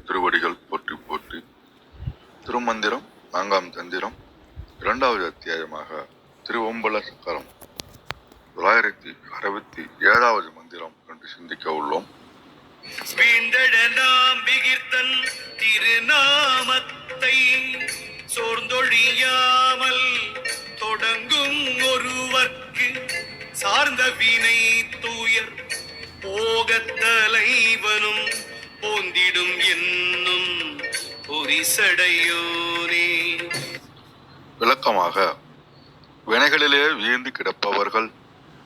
திருவடிகள் போற்றி போற்றி. திருமந்திரம் 4ஆம் தந்திரம் 2வது அத்தியாயமாக திருவம்பல சக்கரம் 967வது மந்திரம் என்று சிந்திக்க உள்ளோம். வீண்டழலாம் விகிர்தன் திருநாமத்தை சோர்ந்தொழியாமல் தொடங்கும் ஒருவர்க்கு சார்ந்த வினை தூயர் போகத் தலைவனும் போந்திடும் என்னும் பொரிசடையோனே. விளக்கமாக, வினைகளிலே வீழ்ந்து கிடப்பவர்கள்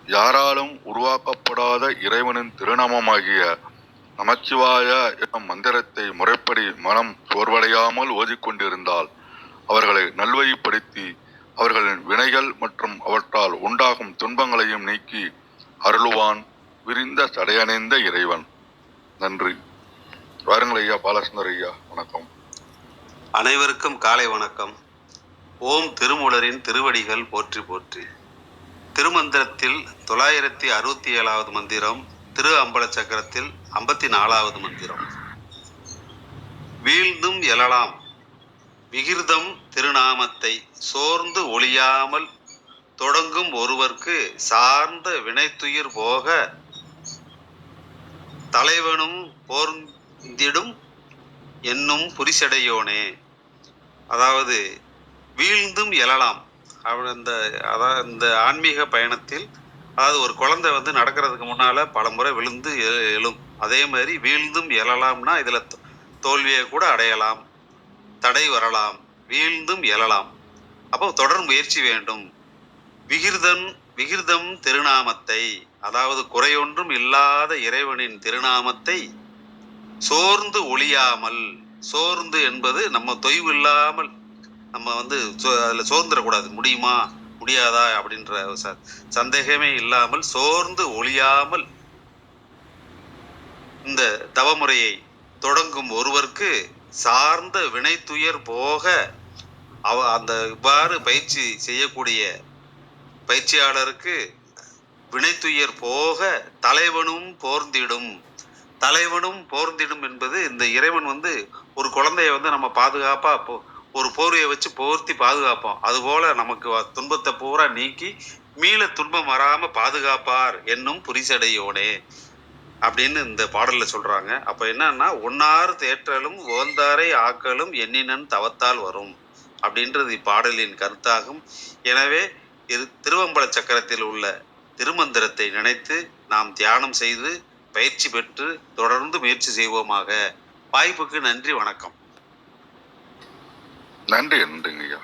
யாராலும் உருவாக்கப்படாத இறைவனின் திருநாமமாகிய நமச்சிவாய என்னும் மந்திரத்தை முறைப்படி மனம் சோர்வடையாமல் ஓதிக்கொண்டிருந்தால் அவர்களை நல்வழிப்படுத்தி அவர்களின் வினைகள் மற்றும் அவற்றால் உண்டாகும் துன்பங்களையும் நீக்கி அருளுவான் விரிந்த சடையணைந்த இறைவன். நன்றி. வாருங்கள் ஐயா. பாலசுந்தர் ஐயா, வணக்கம். அனைவருக்கும் காலை வணக்கம். ஓம் திருமூலரின் திருவடிகள் போற்றி போற்றி. திருமந்திரத்தில் 967வது மந்திரம், திரு அம்பல சக்கரத்தில் 54வது மந்திரம். வீழ்ந்தும் எழலாம் விகிர்தம் திருநாமத்தை சோர்ந்து ஒழியாமல் தொடங்கும் ஒருவர்க்கு சார்ந்த வினைத்துயிர் போக தலைவனும் போர்ந்திடும் என்னும் புரிசடையோனே. அதாவது வீழ்ந்தும் எழலாம். இந்த ஆன்மீக பயணத்தில், அதாவது ஒரு குழந்தை நடக்கிறதுக்கு முன்னால பல முறை விழுந்து எழும். அதே மாதிரி வீழ்ந்தும் எழலாம்னா இதுல தோல்வியை கூட அடையலாம், தடை வரலாம். வீழ்ந்தும் எழலாம், அப்போ தொடர் முயற்சி வேண்டும். விகிர்தம் திருநாமத்தை, அதாவது குறையொன்றும் இல்லாத இறைவனின் திருநாமத்தை சோர்ந்து ஒழியாமல், சோர்ந்து என்பது நம்ம தொய்வு இல்லாமல், நம்ம அதில் சோர்ந்துடக்கூடாது. முடியுமா முடியாதா அப்படின்ற சந்தேகமே இல்லாமல் சோர்ந்து ஒழியாமல் இந்த தவமுறையை தொடங்கும் ஒருவருக்கு சார்ந்த வினைத்துயர் போக அந்த இவ்வாறு பயிற்சி செய்யக்கூடிய பயிற்சியாளருக்கு வினைத்துயர் போக தலைவனும் போர்ந்திடும். தலைவனும் போர்ந்திடும் என்பது, இந்த இறைவன் ஒரு குழந்தைய நம்ம பாதுகாப்பா ஒரு போர்வையை வச்சு போர்த்தி பாதுகாப்போம். அதுபோல நமக்கு துன்பத்தை பூரா நீக்கி மீள துன்பம் வராம பாதுகாப்பார் என்னும் புரிசடையோனே அப்படின்னு இந்த பாடல்ல சொல்றாங்க. அப்ப என்னன்னா, ஒன்னார் தேற்றலும் ஓந்தாரை ஆக்கலும் எண்ணினன் தவத்தால் வரும் அப்படின்றது இப்பாடலின் கருத்தாகும். எனவே திருவம்பல சக்கரத்தில் உள்ள திருமந்திரத்தை நினைத்து நாம் தியானம் செய்து பயிற்சி பெற்று தொடர்ந்து முயற்சி செய்வோமாக. வாய்ப்புக்கு நன்றி, வணக்கம். நன்றிங்க ஐயா.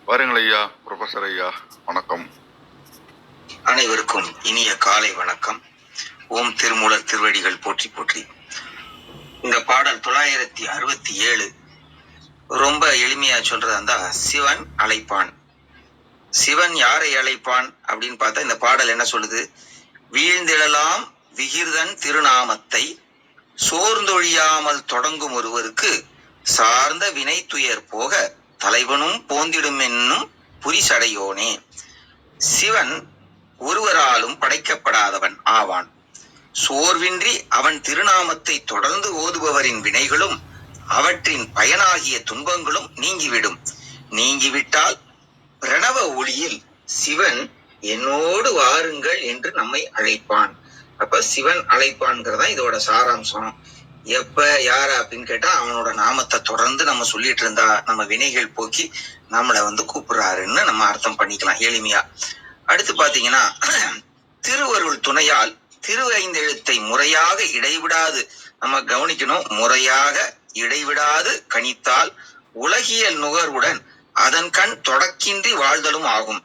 வாருங்கள் ஐயா. ப்ரொஃபசர் ஐயா, வணக்கம். அனைவருக்கும் இனிய காலை வணக்கம். ஓம் திருமூலர் திருவடிகள் போற்றி போற்றி. இந்த பாடல் 967 ரொம்ப எளிமையா சொல்றதா இருந்தா, சிவன் அழைப்பான். சிவன் யாரை அழைப்பான் அப்படின்னு பார்த்தா, இந்த பாடல் என்ன சொல்லுது? வீழ்ந்தெழலாம் விகிர்தன் திருநாமத்தை சோர்ந்தொழியாமல் தொடங்கும் ஒருவருக்கு சார்ந்த வினை துயர் போக தலைவனும் போந்திடும் என்னும் புரிசடையோனே. சிவன் ஒருவராலும் படைக்கப்படாதவன் ஆவான். சோர்வின்றி அவன் திருநாமத்தை தொடர்ந்து ஓதுபவரின் வினைகளும் அவற்றின் பயனாகிய துன்பங்களும் நீங்கிவிடும். நீங்கிவிட்டால் பிரணவ ஒளியில் சிவன் என்னோடு வாருங்கள் என்று நம்மை அழைப்பான். அப்ப சிவன் அழைப்பான்கிறதா இதோட சாராம்சம். எப்ப யார அப்படின்னு கேட்டா, அவனோட நாமத்தை தொடர்ந்து நம்ம சொல்லிட்டு இருந்தா நம்ம வினைகள் போக்கி நம்மளை கூப்பிடுறாருன்னு நம்ம அர்த்தம் பண்ணிக்கலாம் எளிமையா. அடுத்து பாத்தீங்கன்னா, திருவருள் துணையால் திரு ஐந்தெழுத்தை முறையாக இடைவிடாது நம்ம கவனிக்கணும். முறையாக இடைவிடாது கணித்தால் உலகியல் நுகர்வுடன் அதன் கண் தொடக்கின்றி வாழ்தலும் ஆகும்.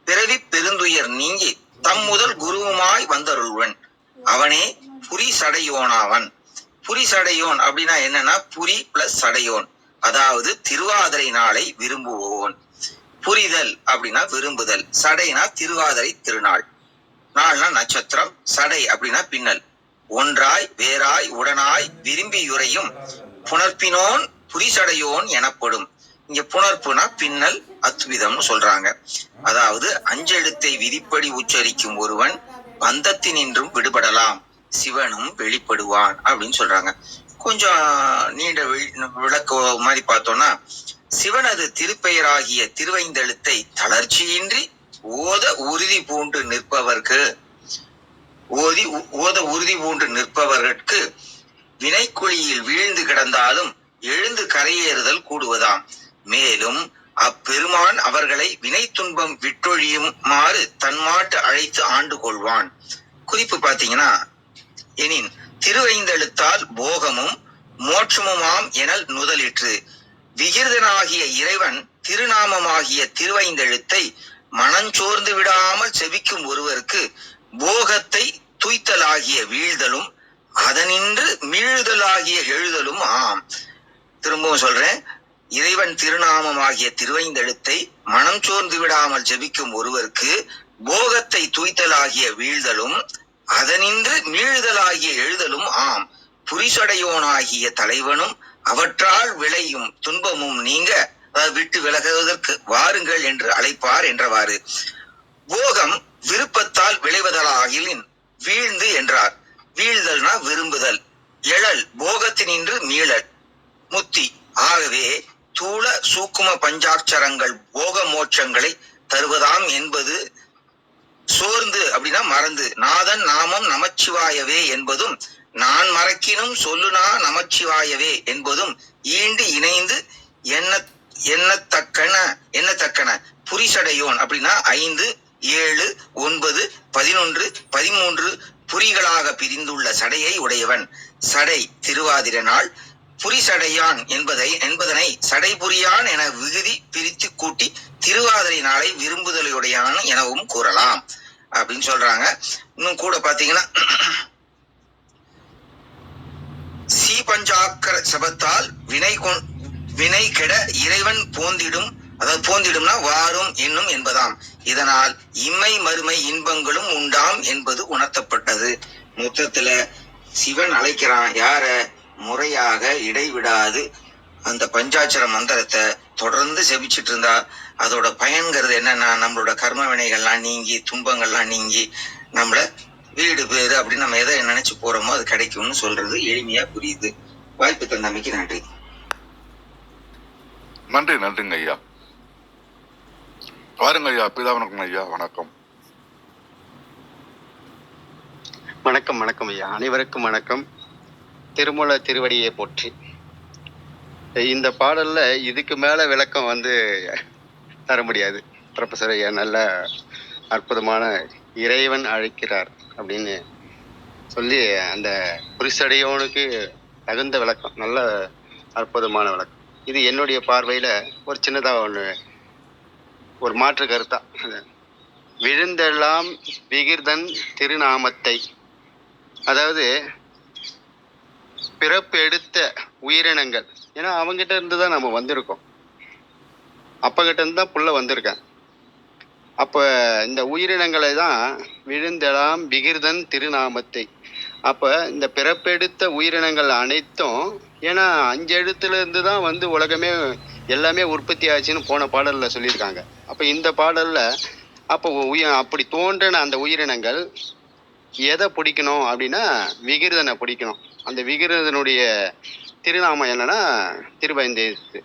பிறவி பெருந்துயர் நீங்கி தம் முதல் குருவுமாய் வந்தருள்வன் அவனே புரி சடையோனாவன். புரி சடையோன் அப்படின்னா என்னன்னா, புரி பிளஸ் சடையோன், அதாவது திருவாதிரை நாளை விரும்புவோன். புரிதல் அப்படின்னா விரும்புதல், சடைனா திருவாதிரை திருநாள், நாள்னா நட்சத்திரம், சடை அப்படின்னா பின்னல். ஒன்றாய் வேறாய் உடனாய் விரும்பியுரையும் புணர்ப்பினோன் புரிசடையோன் எனப்படும். இங்க புணர்ப்புனா பின்னல், அத்விதம்னு சொல்றாங்க. அதாவது அஞ்செழுத்தை விதிப்படி உச்சரிக்கும் ஒருவன் பந்தத்தினின்றும் விடுபடலாம், சிவனும் வெளிப்படுவான் அப்படின்னு சொல்றாங்க. கொஞ்சம் நீண்ட விளக்க மாதிரி பார்த்தோம்னா, சிவனது திருப்பெயராகிய திருவைந்தெழுத்தை தளர்ச்சியின்றி ஓத உறுதி பூண்டு நிற்பவர்க்கு ஓத உறுதி பூண்டு நிற்பவர்க்கு வினைக்குழியில் வீழ்ந்து கிடந்தாலும் எழுந்து கரையேறுதல் கூடுவதாம். மேலும் அப்பெருமான் அவர்களை வினை துன்பம் விட்டொழியுமாறு தன்மாட்டு அழைத்து ஆண்டு கொள்வான். குறிப்பு பாத்தீங்கன்னா, எனின் திருவைந்தெழுத்தால் போகமும் மோட்சமுமாம் எனல் நுதலிற்று. விகிர்தனாகிய இறைவன் திருநாமமாகிய திருவைந்தெழுத்தை மனஞ்சோர்ந்து விடாமல் செபிக்கும் ஒருவருக்கு போகத்தை துய்த்தலாகிய வீழ்தலும் அதனின்று மீழுதலாகிய எழுதலும் ஆம். திரும்பவும் சொல்றேன், இறைவன் திருநாமமாகிய திருவைந்தெழுத்தை மனம் சோர்ந்து விடாமல் ஜெபிக்கும் ஒருவருக்கு போகத்தை துய்த்தலாகிய வீழ்தலும் அதனின்று மீழுதலாகிய எழுதலும் ஆம். புரிசடையோனாகிய தலைவனும் அவற்றால் விளையும் துன்பமும் நீங்க விட்டு விலகுவதற்கு வாருங்கள் என்று அழைப்பார் என்றவாறு. போகம் விருப்பத்தால் விளைவதலாகிலின் வீழ்ந்து என்றார். வீழ்தல்னா விரும்புதல், எழல் போகத்தினின்று மீளல், முத்தி. ஆகவே தூள சூக்கும பஞ்சாட்சரங்கள் போக மோட்சங்களை தருவதாம் என்பது சோர்ந்து அப்படின்னா மறந்து. நாதன் நாமம் நமச்சிவாயவே என்பதும் நான் மறக்கினும் சொல்லுனா நமச்சிவாயவே என்பதும் ஈண்டு இணைந்து எண்ணத்தக்கன புரிசடையோன் அப்படின்னா 5, 7, 9, 11, 13 புரிகளாக பிரிந்துள்ள சடையை உடையவன். சடை திருவாதிர நாள், புரிசடையான் என்பதனை சடைபுரியான் என விகுதி பிரித்து கூட்டி திருவாதிரை நாளை விரும்புதலையுடையான் எனவும் கூறலாம் அப்படின்னு சொல்றாங்க. இன்னும் கூட பாத்தீங்கன்னா, சி பஞ்சாக்கர சபத்தால் வினை கெட இறைவன் போந்திடும், அதாவது போந்திடும்னா வாரும் என்னும் என்பதாம். இதனால் இம்மை மறுமை இன்பங்களும் உண்டாம் என்பது உணர்த்தப்பட்டது. மொத்தத்துல சிவன் அழைக்கிறான் யார? முறையாக இடைவிடாது அந்த பஞ்சாட்சர மந்திரத்தை தொடர்ந்து செபிச்சுட்டு இருந்தா அதோட பயன்கிறது என்னன்னா, நம்மளோட கர்ம வினைகள்லாம் நீங்கி துன்பங்கள்லாம் நீங்கி நம்மள வீடு பேரு அப்படின்னு நம்ம எதை நினைச்சு போறோமோ அது கிடைக்கும்னு சொல்றது எளிமையா புரியுது. வாய்ப்பு தந்தமைக்கு நன்றி. நன்றிங்க ஐயா. பாருங்க ஐயா, பிதாவனுக்கும் ஐயா வணக்கம். வணக்கம் ஐயா, அனைவருக்கும் வணக்கம். திருமூல திருவடியை போற்றி. இந்த பாடல்ல இதுக்கு மேல விளக்கம் தர முடியாது. ப்ரொஃபஸர் ஐயா நல்ல அற்புதமான இறைவன் அழைக்கிறார் அப்படின்னு சொல்லி அந்த புரிசடையோனுக்கு தகுந்த விளக்கம், நல்ல அற்புதமான விளக்கம். இது என்னுடைய பார்வையில ஒரு சின்னதாக ஒரு மாற்று கருத்தா, விழுந்தெல்லாம் விகிர்தன் திருநாமத்தை, அதாவது பிறப்பு எடுத்த உயிரினங்கள், ஏன்னா அவங்ககிட்ட இருந்து தான் நம்ம வந்திருக்கோம், அப்பகிட்ட இருந்து தான் புள்ள வந்திருக்கேன். அப்போ இந்த உயிரினங்களை தான் விழுந்தெல்லாம் விகிர்தன் திருநாமத்தை. அப்போ இந்த பிறப்பெடுத்த உயிரினங்கள் அனைத்தும், ஏன்னா 5 எழுத்துல இருந்து தான் உலகமே எல்லாமே உற்பத்தி ஆச்சுன்னு போன பாடலில் சொல்லியிருக்காங்க. அப்போ இந்த பாடலில் அப்போ அப்படி தோன்றின அந்த உயிரினங்கள் எதை பிடிக்கணும் அப்படின்னா விகிர்தனை பிடிக்கணும். அந்த விகிர்தனுடைய திருநாமம் என்னன்னா திருவைந்தெழுத்து.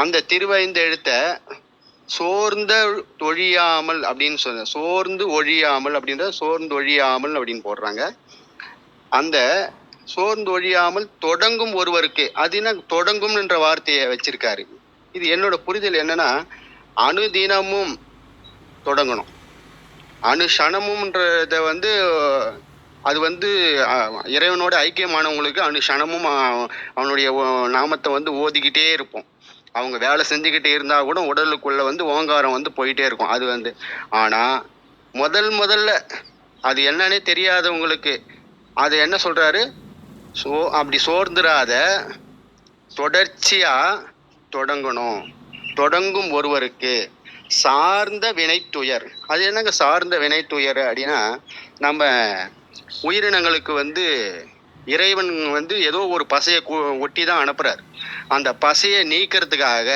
அந்த திருவைந்தெழுத்தை சோர்ந்த ஒழியாமல் அப்படின்னு சோர்ந்து ஒழியாமல் அப்படின்ற சோர்ந்து ஒழியாமல் அப்படின்னு போடுறாங்க. அந்த சோர்ந்து ஒழியாமல் தொடங்கும் ஒருவருக்கு, அது என்ன தொடங்கும் என்ற வார்த்தையை வச்சிருக்காரு. இது என்னோட புரிதல் என்னன்னா, அனுதினமும் தொடங்கணும். அனுஷணமும்ன்றத அது இறைவனோட ஐக்கியமானவங்களுக்கு அனுஷணமும் அவனுடைய நாமத்தை ஓதிக்கிட்டே இருப்போம். அவங்க வேலை செஞ்சுக்கிட்டே இருந்தா கூட உடலுக்குள்ள ஓங்காரம் போயிட்டே இருக்கும். அது ஆனா முதல்ல அது என்னன்னே தெரியாதவங்களுக்கு அது என்ன சொல்றாரு, அப்படி சோர்ந்துராத தொடர்ச்சியா தொடங்கணும். தொடங்கும் ஒருவருக்கு சார்ந்த வினைத்துயர். அது என்னங்க சார்ந்த வினைத்துயர் அப்படின்னா, நம்ம உயிரினங்களுக்கு இறைவன் ஏதோ ஒரு பசையை ஒட்டி தான் அனுப்புறாரு. அந்த பசையை நீக்கிறதுக்காக,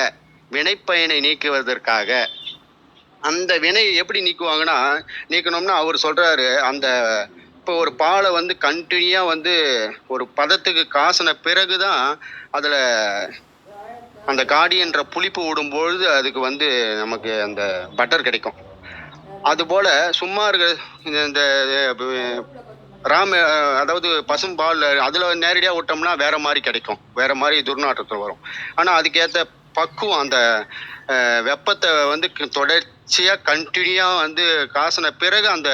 வினைப்பயனை நீக்குவதற்காக, அந்த வினை எப்படி நீக்கணும்னா அவர் சொல்றாரு, அந்த அப்போ ஒரு பாலை வந்து கண்டினியூவாக வந்து ஒரு பதத்துக்கு காசின பிறகு தான் அதில் அந்த காடின்ற புளிப்பு விடும்பொழுது அதுக்கு வந்து நமக்கு அந்த பட்டர் கிடைக்கும். அதுபோல் சும்மா இருக்க இந்த அதாவது பசும்பால் அதில் நேரடியாக விட்டோம்னா வேற மாதிரி கிடைக்கும், வேற மாதிரி துர்நாற்றத்தில் வரும். ஆனால் அதுக்கேற்ற பக்குவம் அந்த வெப்பத்தை வந்து தொடர்ச்சியாக கண்டினியூவாக வந்து காசின பிறகு அந்த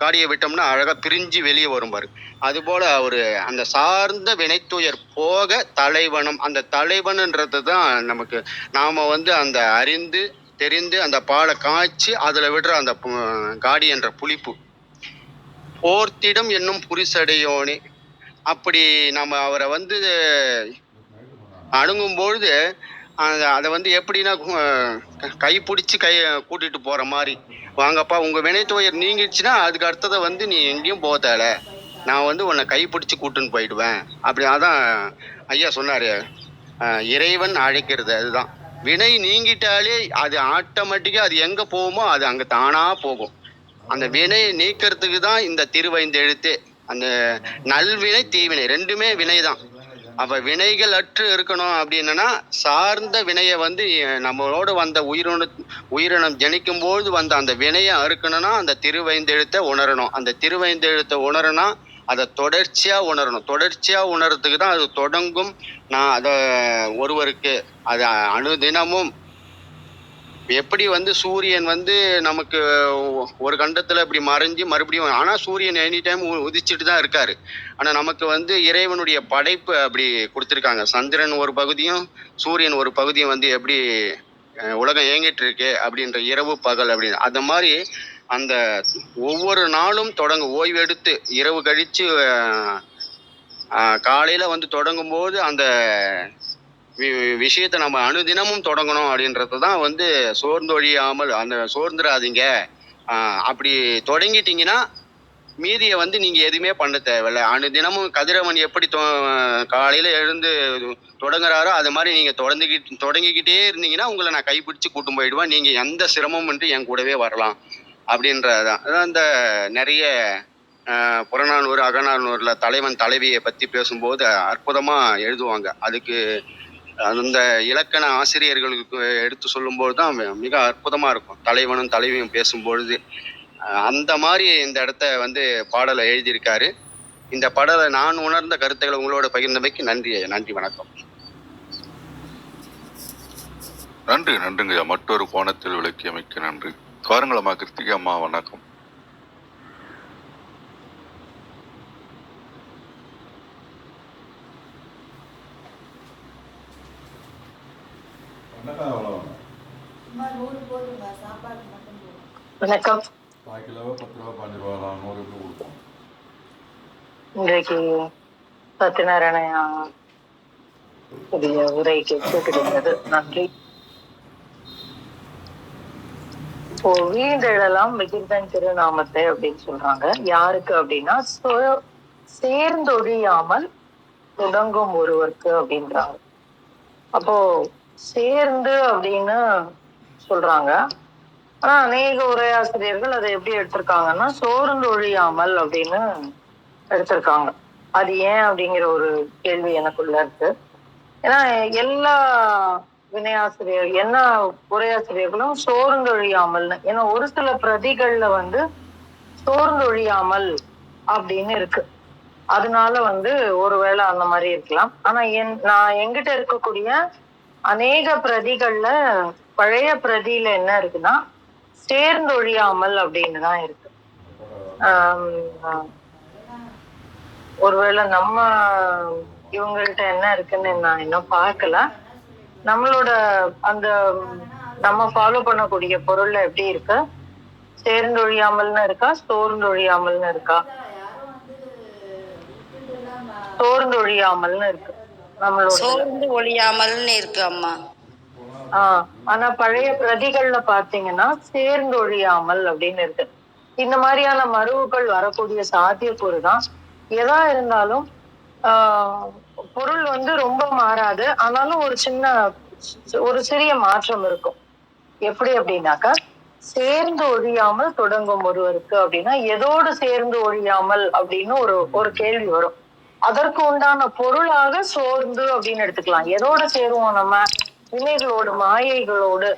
காடியை விட்டோம்னா அழகாக பிரிஞ்சு வெளியே வரும் பாரு. அதுபோல் ஒரு அந்த சார்ந்த வினைத்துயர் போக தலைவனம், அந்த தலைவனுன்றது தான் நமக்கு நாம் வந்து அந்த அறிந்து தெரிந்து அந்த பாலை காய்ச்சி அதில் விடுற அந்த காடி என்ற புளிப்பு போர்த்திடம் என்னும் புரிசடையோனே. அப்படி நம்ம அவரை வந்து அணுகும்பொழுது அதை வந்து எப்படின்னா கைப்பிடிச்சி கூட்டிட்டு போற மாதிரி, வாங்கப்பா உங்க வினைத்துயர் நீங்கிடுச்சுன்னா அதுக்கு அடுத்ததை வந்து நீ எங்கேயும் போகல, நான் வந்து உன்னை கைப்பிடிச்சு கூட்டுன்னு போயிடுவேன். அப்படி அதான் ஐயா சொன்னாரு, இறைவன் அழைக்கிறது அதுதான். வினை நீங்கிட்டாலே அது ஆட்டோமேட்டிக்கா அது எங்க போகுமோ அது அங்க தானா போகும். அந்த வினையை நீக்கிறதுக்கு தான் இந்த திருவைந்தெழுத்து. அந்த நல்வினை தீவினை ரெண்டுமே வினை தான். அப்ப வினைகள் அற்று இருக்கணும் அப்படின்னா சார்ந்த வினையை வந்து நம்மளோட வந்த உயிரினம் ஜனிக்கும் போது வந்த அந்த வினையை அறுக்கணும்னா அந்த திருவைந்தெழுத்தை உணரணும். அந்த திருவைந்தெழுத்தை உணரனா அதை தொடர்ச்சியா உணரணும். தொடர்ச்சியா உணர்றதுக்கு தான் அது தொடங்கும். நான் அதை ஒருவருக்கு அது அணுதினமும் எப்படி வந்து சூரியன் வந்து நமக்கு ஒரு கண்டத்துல இப்படி மறைஞ்சு மறுபடியும், ஆனா சூரியன் எனி டைம் உதிச்சுட்டு தான் இருக்காரு. ஆனா நமக்கு வந்து இறைவனுடைய படைப்பு அப்படி கொடுத்துருக்காங்க. சந்திரன் ஒரு பகுதியும் சூரியன் ஒரு பகுதியும் வந்து எப்படி உலகம் இயங்கிட்டு இருக்கு அப்படின்ற இரவு பகல் அப்படின்னு, அந்த மாதிரி அந்த ஒவ்வொரு நாளும் ஓய்வெடுத்து இரவு கழிச்சு காலையில வந்து தொடங்கும் போது அந்த விஷயத்தை நம்ம அணுதினமும் தொடங்கணும் அப்படின்றது தான் வந்து சோர்ந்தொழியாமல், அந்த சோர்ந்துடாதீங்க. அப்படி தொடங்கிட்டீங்கன்னா மீதியை வந்து நீங்க எதுவுமே பண்ண தேவையில்ல. அணுதினமும் கதிரவன் எப்படி காலையில எழுந்து தொடங்குறாரோ அது மாதிரி நீங்க தொடங்கிக்கிட்டே இருந்தீங்கன்னா உங்களை நான் கைப்பிடிச்சு கூட்டும் போயிடுவேன். நீங்க எந்த சிரமம் என் கூடவே வரலாம் அப்படின்றதான். அதான் இந்த நிறைய புறநானூறு அகநானூறுல தலைவன் தலைவியை பத்தி பேசும்போது அற்புதமா எழுதுவாங்க. அதுக்கு அந்த இலக்கண ஆசிரியர்களுக்கு எடுத்து சொல்லும்போது தான் மிக அற்புதமா இருக்கும். தலைவனும் தலைவியும் பேசும்பொழுது அந்த மாதிரி இந்த இடத்த வந்து பாடலை எழுதியிருக்காரு. இந்த பாடலை நான் உணர்ந்த கருத்துக்களை உங்களோட பகிர்ந்தமைக்கு நன்றி. நன்றி, வணக்கம். நன்றிங்கய்யா. மற்றொரு கோணத்தில் விளக்கியமைக்கு நன்றி. வாருங்களம்மா கிருத்திகா அம்மா, வணக்கம். வணக்கம். இன்றைக்கு சத்யநாராயண உரை கேட்டிருந்தது. நன்றி. இப்போ வீண்டெழலாம் மிகிர்தன் திருநாமத்தை அப்படின்னு சொல்றாங்க. யாருக்கு அப்படின்னா சேர்ந்தொழியாமல் தொடங்கும் ஒருவருக்கு அப்படின்றாங்க. அப்போ சேர்ந்து அப்படின்னு சொல்றாங்க. ஆனா அநேக உரையாசிரியர்கள் அதை எப்படி எடுத்திருக்காங்கன்னா சோர்ந்தொழியாமல் அப்படின்னு எடுத்திருக்காங்க. அது ஏன் அப்படிங்கிற ஒரு கேள்வி எனக்குள்ள இருக்கு. ஏன்னா எல்லா உரையாசிரியர்களும் சோர்ந்தொழியாமல்னு, ஏன்னா ஒரு சில பிரதிகள்ல வந்து சோர்ந்தொழியாமல் அப்படின்னு இருக்கு. அதனால வந்து ஒருவேளை அந்த மாதிரி இருக்கலாம். ஆனா நான் எங்கிட்ட இருக்கக்கூடிய அநேக பிரதிகள்ல பழைய பிரதியில என்ன இருக்குன்னா சேர்ந்தொழியாமல் அப்படின்னு தான் இருக்கு. ஒருவேளை நம்ம இவங்கள்ட்ட என்ன இருக்குன்னு நான் இன்னும் பார்க்கல. நம்மளோட அந்த நம்ம ஃபாலோ பண்ணக்கூடிய பொருள்ல எப்படி இருக்கு? சேர்ந்தொழியாமல்னு இருக்கா, சோர்ந்தொழியாமல்னு இருக்கா? சோர்ந்தொழியாமல்னு இருக்கு. நம்மளோட சோர்ந்து ஒழியாமல்னு இருக்கு அம்மா. ஆனா பழைய பிரதிகள்ல பாத்தீங்கன்னா சேர்ந்தொழியாமல் அப்படின்னு இருக்கு. இந்த மாதிரியான மருவுகள் வரக்கூடிய சாத்தியக்கூறு தான். எதா இருந்தாலும் பொருள் வந்து ரொம்ப மாறாது. ஆனாலும் ஒரு சிறிய மாற்றம் இருக்கும். எப்படி அப்படின்னாக்கா சேர்ந்து ஒழியாமல் தொடங்கும் ஒருவருக்கு அப்படின்னா எதோடு சேர்ந்து ஒழியாமல் அப்படின்னு ஒரு கேள்வி வரும். அதற்கு உண்டான பொருளாக சோர்ந்து அப்படின்னு எடுத்துக்கலாம். எதோட சேருவோம் நம்ம? வினைகளோடு, மாயைகளோடு,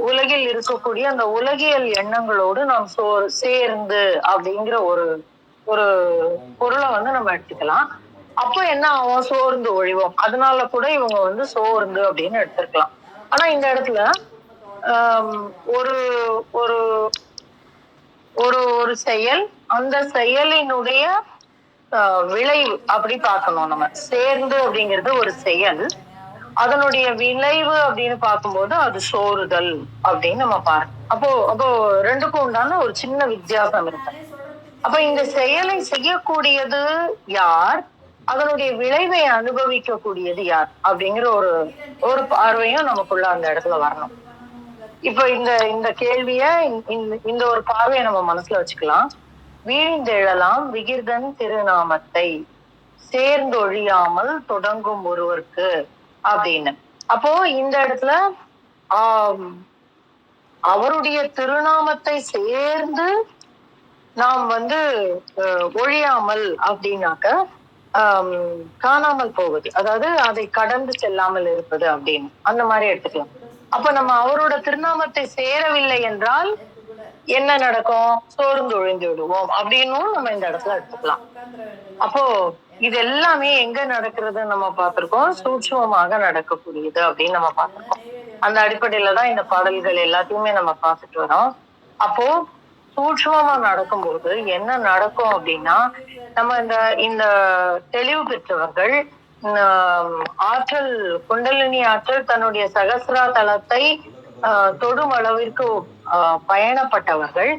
உலகில் இருக்கக்கூடிய அந்த உலகியல் எண்ணங்களோடு நாம் சேர்ந்து அப்படிங்கிற ஒரு ஒரு பொருளை வந்து நம்ம எடுத்துக்கலாம். அப்ப என்ன ஆகும்? சோர்ந்து ஒழிவோம். அதனால கூட இவங்க வந்து சோர்ந்து அப்படின்னு எடுத்துக்கலாம். ஆனா இந்த இடத்துல ஒரு ஒரு ஒரு செயல், அந்த செயலினுடைய விளைவு அப்படி பார்க்கணும் நம்ம. சேர்ந்து அப்படிங்கிறது ஒரு செயல், அதனுடைய விளைவு அப்படின்னு பார்க்கும்போது அது சோறுதல் அப்படின்னு நம்ம பார்க்கணும். அப்போ ரெண்டுக்கும் உண்டான ஒரு சின்ன வித்தியாசம் இருக்கு. அப்ப இந்த செயலை செய்யக்கூடியது யார், அதனுடைய விளைவை அனுபவிக்க கூடியது யார் அப்படிங்கிற ஒரு பார்வையும் நமக்குள்ள அந்த இடத்துல வரணும். இப்ப இந்த கேள்விய இந்த ஒரு பார்வையை நம்ம மனசுல வச்சுக்கலாம். வீழ்ந்தெழலாம் விகிர்தன் திருநாமத்தை சேர்ந்தொழியாமல் தொடங்கும் ஒருவருக்கு அப்படின்னு. அப்போ இந்த இடத்துல அவருடைய திருநாமத்தை சேர்ந்து நாம் வந்து ஒழியாமல் அப்படின்னாக்க காணாமல் போவது, அதாவது அதை கடந்து செல்லாமல் இருப்பது அப்படின்னு அந்த மாதிரி எடுத்துக்கலாம். அப்ப நம்ம அவரோட திருநாமத்தை சேரவில்லை என்றால் என்ன நடக்கும்? சோர்ந்து ஒழிந்து விடுவோம் அப்படின்னும் நம்ம இந்த இடத்துல எடுத்துக்கலாம். அப்போ இது எல்லாமே எங்க நடக்கிறதுன்னு நம்ம பார்த்திருக்கோம். சூட்சுமமாக நடக்கக்கூடியது அப்படின்னு நம்ம பார்த்திருக்கோம். அந்த அடிப்படையில தான் இந்த பாடல்கள் எல்லாத்தையுமே நம்ம பார்த்துட்டு வரோம். அப்போ சூட்சுமமா நடக்கும்போது என்ன நடக்கும் அப்படின்னா, நம்ம இந்த தெளிவு பெற்றவர்கள், ஆற்றல், குண்டலினி ஆற்றல் தன்னுடைய சகசிரா தலத்தை தொடும் அளவிற்கு பயணப்பட்டவர்கள்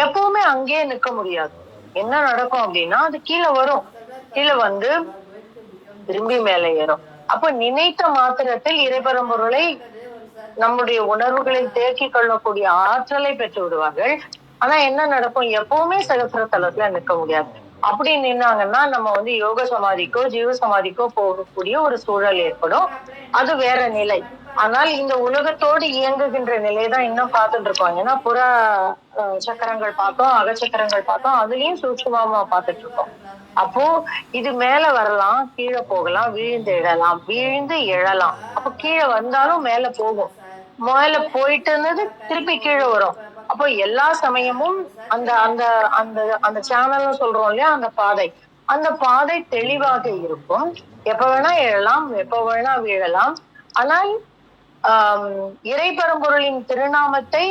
எப்பவுமே அங்கேயே நிற்க முடியாது. என்ன நடக்கும் அப்படின்னா, அது கீழே வரும். கீழே வந்து திரும்பி மேலே ஏறும். அப்ப நினைத்த மாத்திரத்தில் இறைபரம்பொருளை, நம்முடைய உணர்வுகளை தேக்கிக் கொள்ளக்கூடிய ஆற்றலை பெற்று விடுவார்கள். ஆனா என்ன நடக்கும்? எப்பவுமே சகசிர தலத்துல நிற்க முடியாது. அப்படி நின்னாங்கன்னா நம்ம வந்து யோக சமாதிக்கோ ஜீவ சமாதிக்கோ போகக்கூடிய ஒரு சூழல் ஏற்படும். அது வேற நிலை. ஆனால் இந்த உலகத்தோடு இயங்குகின்ற நிலைதான் இன்னும் பார்த்துட்டு இருக்கோம். ஏன்னா புற சக்கரங்கள் பார்த்தோம், அகச்சக்கரங்கள் பார்த்தோம், அதுலயும் சூட்சுமமா பார்த்துட்டு இருக்கோம். அப்போ இது மேல வரலாம், கீழே போகலாம், வீழ்ந்து எழலாம், வீழ்ந்து எழலாம். அப்போ கீழே வந்தாலும் மேல போகும், மேல போயிட்டு இருந்தது திருப்பி கீழே வரும். அப்போ எல்லா சமயமும் அந்த அந்த அந்த அந்த சேனல்னு சொல்றோம் இல்லையா, அந்த பாதை தெளிவாக இருக்கும். எப்ப வேணா எழலாம், எப்ப வேணா வீழலாம். ஆனால் இறைபரம்பொருளின் திருநாமத்தை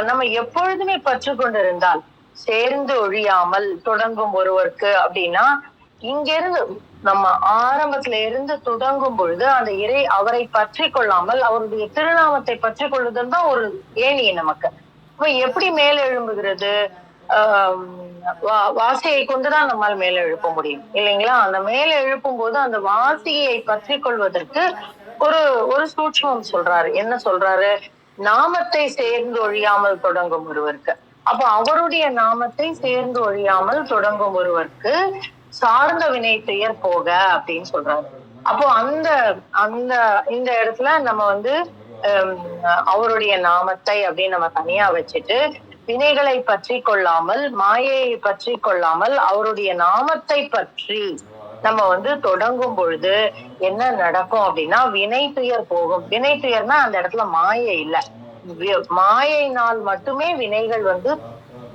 நம்ம எப்பொழுதுமே பற்று கொண்டிருந்தால் சேர்ந்து ஒழியாமல் தொடங்கும் ஒருவருக்கு அப்படின்னா, இங்கிருந்து நம்ம ஆரம்பத்துல இருந்து தொடங்கும் பொழுது அந்த அவரை பற்றி கொள்ளாமல் அவருடைய திருநாமத்தை பற்றி கொள்ளுதல் தான் ஒரு ஏணி நமக்கு. இப்ப எப்படி மேல எழும்புகிறது? வாசியை கொண்டுதான் நம்மால் மேல எழுப்ப முடியும் இல்லைங்களா? அந்த மேல எழுப்பும் போது அந்த வாசியை பற்றி கொள்வதற்கு ஒரு சூட்சமம் சொல்றாரு. என்ன சொல்றாரு? நாமத்தை சேர்ந்து ஒழியாமல் தொடங்கும் ஒருவருக்கு. அப்ப அவருடைய நாமத்தை சேர்ந்து ஒழியாமல் தொடங்கும் ஒருவருக்கு சார்ந்த வினை பெயர் போக அப்படின்னு சொல்றாரு. அப்போ இந்த இடத்துல நம்ம வந்து அவருடைய நாமத்தை அப்படின்னு நம்ம தனியா வச்சுட்டு, வினைகளை பற்றி கொள்ளாமல், மாயையை பற்றி கொள்ளாமல் அவருடைய நாமத்தை பற்றி நம்ம வந்து தொடங்கும் பொழுது என்ன நடக்கும் அப்படின்னா, வினை துயர் போகும். வினை துயர்னா அந்த இடத்துல மாயை இல்ல, மாயையினால் மட்டுமே வினைகள் வந்து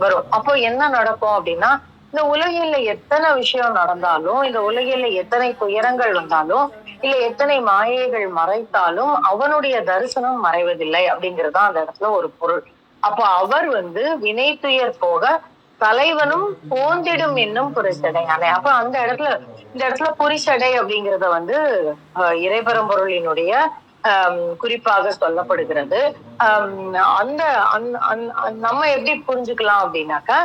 வரும். அப்போ என்ன நடக்கும் அப்படின்னா, இந்த உலகில எத்தனை விஷயம் நடந்தாலும், இந்த உலகில எத்தனை துயரங்கள் வந்தாலும், இல்ல எத்தனை மாயைகள் மறைத்தாலும் அவனுடைய தரிசனம் மறைவதில்லை அப்படிங்கறதுதான் அந்த இடத்துல ஒரு பொருள். அப்போ அவர் வந்து வினை துயர் போக தலைவனும் போந்திடும் என்னும் புரிசடை. அப்ப இந்த இடத்துல புரிசடை அப்படிங்கறத வந்து இறைபரம்பொருளினுடைய குறிப்பாக சொல்லப்படுகிறது. நம்ம எப்படி புரிஞ்சுக்கலாம் அப்படின்னாக்கா,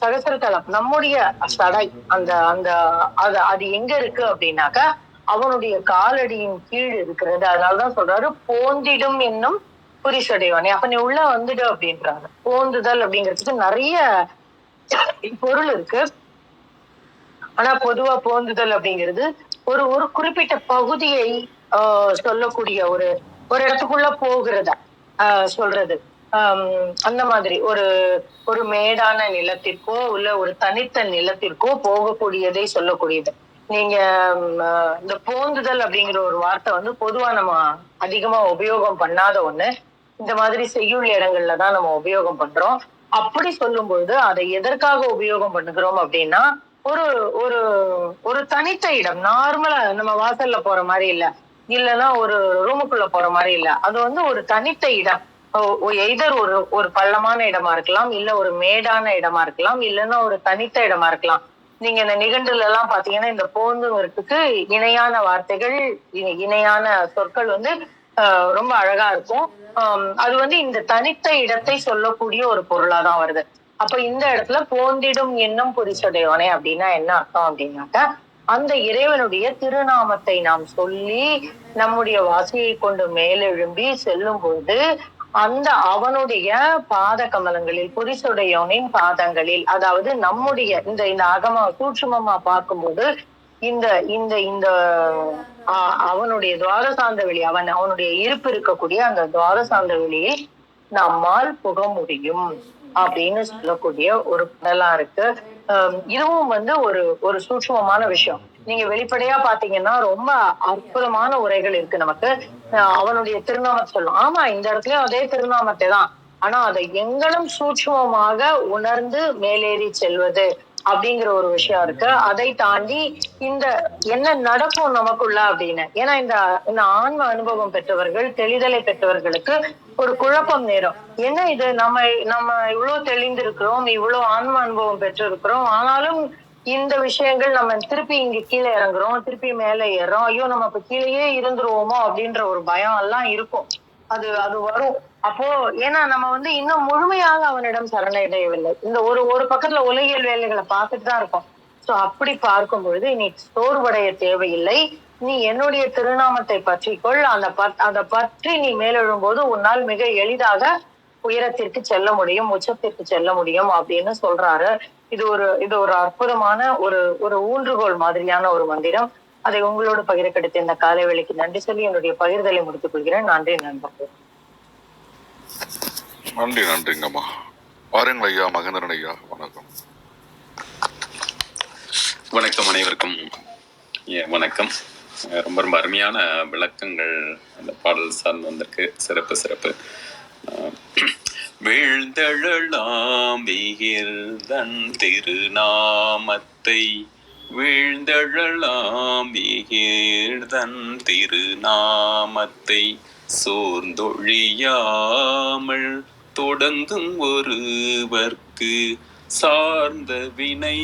சகசிரதலம் நம்முடைய சடை அது எங்க இருக்கு அப்படின்னாக்கா அவனுடைய காலடியின் கீழ் இருக்கிறது. அதனாலதான் சொல்றாரு போந்திடும் என்னும் புரிசடைவானே. அப்ப நீ உள்ள வந்துடு அப்படின்றாங்க. போந்துதல் அப்படிங்கிறதுக்கு நிறைய பொருள் இருக்கு. ஆனா பொதுவா போந்துதல் அப்படிங்கிறது ஒரு குறிப்பிட்ட பகுதியை சொல்லக்கூடிய ஒரு இடத்துக்குள்ள போகிறத சொல்றது. அந்த மாதிரி ஒரு ஒரு மேடான நிலத்திற்கோ இல்ல ஒரு தனித்த நிலத்திற்கோ போகக்கூடியதை சொல்லக்கூடியது. நீங்க இந்த போந்துதல் அப்படிங்கிற ஒரு வார்த்தை வந்து பொதுவா நம்ம அதிகமா உபயோகம் பண்ணாத ஒண்ணு. இந்த மாதிரி செய்யுள் இடங்கள்ல தான் நம்ம உபயோகம் பண்றோம். அப்படி சொல்லும்பொழுது அதை எதற்காக உபயோகம் பண்ணுகிறோம் அப்படின்னா, ஒரு ஒரு ஒரு தனித்த இடம். நார்மலா நம்ம வாசல்ல போற மாரி இல்ல. இல்லன்னா ஒரு ரூமுக்குள்ள போற மாரி இல்ல. அது வந்து ஒரு தனித்த இடம். எய்தர் ஒரு ஒரு பள்ளமான இடமா இருக்கலாம், இல்ல ஒரு மேடான இடமா இருக்கலாம், இல்லன்னா ஒரு தனித்த இடமா இருக்கலாம். நீங்க இந்த நிகண்டுல எல்லாம் பாத்தீங்கன்னா, இந்த போந்துங்கிறதுக்கு இணையான வார்த்தைகள், இணையான சொற்கள் வந்து ரொம்ப அழகா இருக்கும். அது வந்து இந்த தனித்த இடத்தை சொல்லக்கூடிய ஒரு பொருளாதான் வருது. அப்ப இந்த இடத்துல போந்திடும் என்னும் புரிசடையோனே அப்படின்னா என்ன அர்த்தம் அப்படின்னாக்கா, அந்த இறைவனுடைய திருநாமத்தை நாம் சொல்லி நம்முடைய வாசியை கொண்டு மேலெழும்பி செல்லும் பொழுது அந்த அவனுடைய பாத கமலங்களில் புரிசுடையோனின் பாதங்களில், அதாவது நம்முடைய இந்த இந்த அகம சூட்சுமமா பார்க்கும்போது இந்த இந்த இந்த அவனுடைய துவாரசாந்த வெளி, அவனுடைய இருப்பு இருக்கக்கூடிய அந்த துவாரசாந்த வெளியில் நம்மால் புக முடியும் அப்படின்னு சொல்லக்கூடிய ஒரு பாடலா இருக்கு. இதுவும் வந்து ஒரு ஒரு சூட்சுமமான விஷயம். நீங்க வெளிப்படையா பாத்தீங்கன்னா ரொம்ப அற்புதமான உரைகள் இருக்கு நமக்கு. அவனுடைய திருநாமத்தை சொல்லும். ஆமா, இந்த இடத்துலயும் அதே திருநாமத்தை தான். ஆனா அதை எங்களும் சூட்சுமமாக உணர்ந்து மேலேறி செல்வது அப்படிங்கிற ஒரு விஷயம் இருக்கு. அதை தாண்டி இந்த என்ன நடக்கும் நமக்குள்ள அப்படின்னு. ஏன்னா இந்த இந்த ஆன்ம அனுபவம் பெற்றவர்கள், தெளிதலை பெற்றவர்களுக்கு ஒரு குழப்பம் நேரும். என்ன இது, நம்ம நம்ம இவ்வளவு தெளிந்திருக்கிறோம், இவ்வளவு ஆன்ம அனுபவம் பெற்றிருக்கிறோம், ஆனாலும் இந்த விஷயங்கள் நம்ம திருப்பி இங்க கீழே இறங்குறோம், திருப்பி மேல ஏறோம், ஐயோ நம்ம இப்ப கீழேயே இருந்துருவோமோ அப்படின்ற ஒரு பயம் எல்லாம் இருக்கும். அது அது வரும். அப்போ ஏன்னா நம்ம வந்து இன்னும் முழுமையாக அவனிடம் சரணடையவில்லை. இந்த ஒரு ஒரு பக்கத்துல உலகியல் வேலைகளை பார்த்துட்டு தான் இருக்கோம். சோ அப்படி பார்க்கும் பொழுது நீ சோர்வடைய தேவையில்லை. நீ என்னுடைய திருநாமத்தை பற்றிக்கொள். அதை பற்றி நீ மேலெழும்போது உன்னால் மிக எளிதாக உயரத்திற்கு செல்ல முடியும், உச்சத்திற்கு செல்ல முடியும் அப்படின்னு சொல்றாரு. இது ஒரு அற்புதமான ஒரு ஊன்றுகோல் மாதிரியான ஒரு மந்திரம். அதை உங்களோடு பகிர கிடைத்த இந்த காலை வேளைக்கு நன்றி சொல்லி என்னுடைய பகிர்தலை முடித்துக் கொள்கிறேன். நன்றி நண்பர்கள். நன்றி, நன்றிங்கம்மா. பாருங்கள் ஐயா, மகேந்திரன் ஐயா, வணக்கம். வணக்கம் அனைவருக்கும். வணக்கம். ரொம்ப ரொம்ப அருமையான விளக்கங்கள் அந்த பாடல் சார்ந்து வந்திருக்கு. சிறப்பு சிறப்பு. வீழ்ந்தழலாம் விகிர்தன் திருநாமத்தை, வீழ்ந்தழலாம் விகிர்தன் திருநாமத்தை சோர்ந்தொழியாமல் தொடங்கும் ஒருவர்க்கு சார்ந்த வினை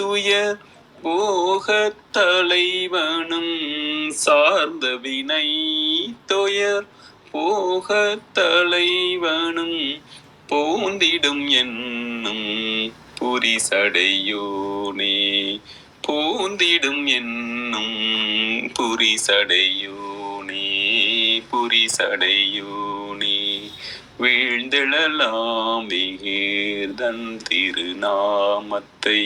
துயர் போகத் தலைவனும், சார்ந்த வினை துயர் போகத் தலைவனும் போந்திடும் என்னும் புரிசடையோனே, போந்திடும் என்னும் புரிசடையோனே, புரிசடையோனே. வீழ்ந்தெழலாம் விகிர்தன் திருநாமத்தை.